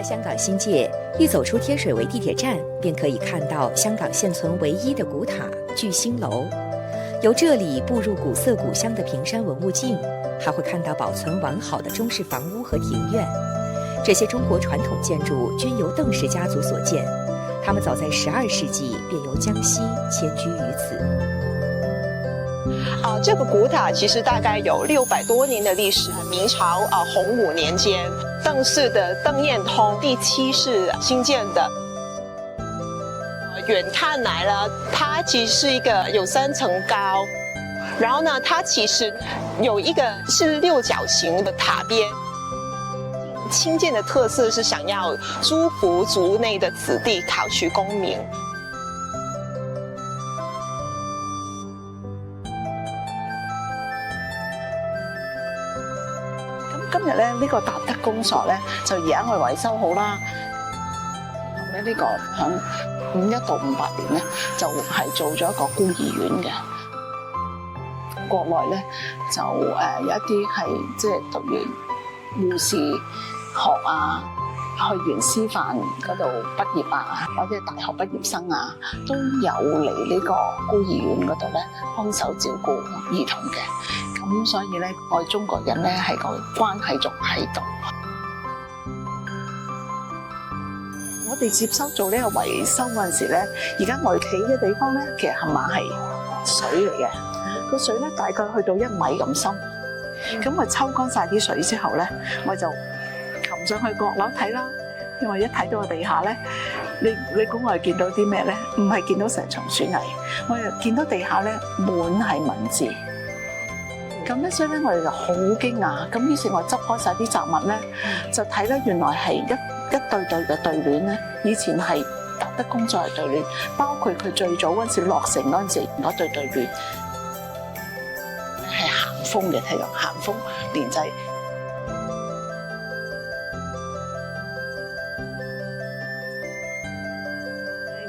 开香港新界，一走出天水围地铁站，便可以看到香港现存唯一的古塔聚星楼。由这里步入古色古香的平山文物径，还会看到保存完好的中式房屋和庭院。这些中国传统建筑均由邓氏家族所建，他们早在12世纪便由江西迁居于此。这个古塔其实大概有600多年的历史。明朝洪武年间，邓氏的邓彦通第7世兴建的。远看来呢，它其实是一个有3层高，然后呢，它其实有一个是6角形的塔边。兴建的特色是想要诸福族内的子弟考取功名。今日咧呢個達德公所咧就而家我哋維修好啦。然後咧呢個響51到58年咧就係做咗一個孤兒院嘅。國內咧就有一啲係即係讀完護士學啊，去完師範嗰度畢業啊，或者大學畢業生啊，都有嚟呢個孤兒院嗰度咧幫手照顧兒童嘅。咁所以咧，我哋中國人咧係個關係仲喺度。我哋接收做呢個維修嗰陣時咧，而家我哋企嘅地方咧，其實冚唪唥係水嚟嘅。個水咧大概去到1米咁深。咁我抽乾晒啲水之後咧，我就擒上去閣樓睇啦。因為一睇到個地下咧，你估我係見到啲咩咧？唔係見到成場水泥，我係見到地下咧滿係文字。咁咧，所以咧，我哋就好驚訝。咁於是，我執開晒啲雜物咧，就睇咧，原來係一對對嘅對聯咧。以前係達德公所係對聯，包括佢最早嗰陣時落成嗰陣時嗰對對聯係咸豐嘅，睇到咸豐年制。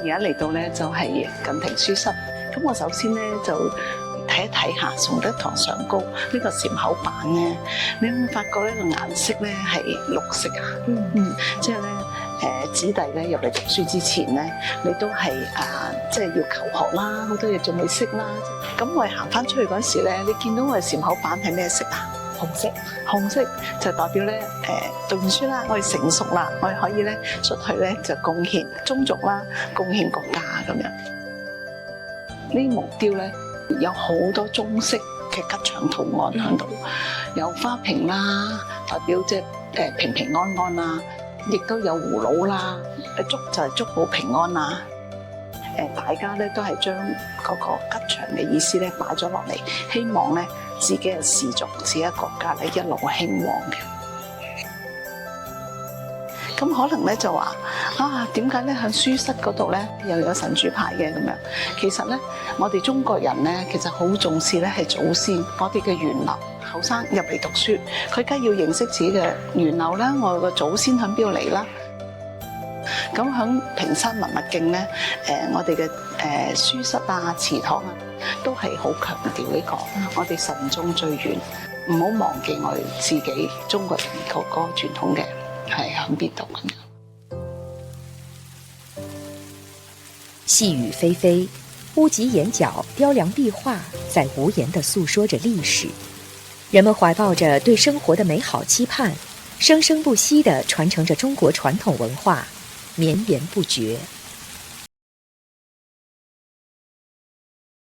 而家嚟到咧就係近庭書室。咁我首先咧就睇一睇下崇德堂上高呢個禪口板咧，你有冇發覺呢個顏色咧係綠色啊？即係咧子弟咧入嚟讀書之前咧，你都係即係要求學啦，好多嘢仲未識啦。咁我哋行翻出去嗰時咧，你見到我哋禪口板係咩色啊？紅色。紅色就代表咧讀完書啦，我哋成熟啦，我哋可以咧出去咧就貢獻宗族啦，貢獻國家咁樣。呢啲木雕咧有好多中式嘅吉祥圖案喺度，有花瓶啦，代表即係平平安安啦，亦都有葫蘆啦，祝就係祝保平安啦。大家咧都係將嗰個吉祥嘅意思咧擺咗落嚟，希望咧自己嘅氏族、自己嘅國家咧一路興旺嘅。咁可能咧就話點解咧喺書室嗰度咧又有神主牌嘅咁樣？其實咧，我哋中國人咧其實好重視咧係祖先，我哋嘅源流。後生入嚟讀書，佢梗係要認識自己嘅源流啦，我嘅祖先喺邊度嚟啦。咁喺平山文物徑咧，我哋嘅書室啊、祠堂啊，都係好強調呢個我哋慎終追遠，唔好忘記我哋自己中國人嗰個傳統嘅。係喺邊度咁樣？細雨霏霏，屋脊檐角雕梁壁畫在無言地訴說着歷史。人們懷抱着對生活的美好期盼，生生不息地傳承着中國傳統文化，綿延不絕。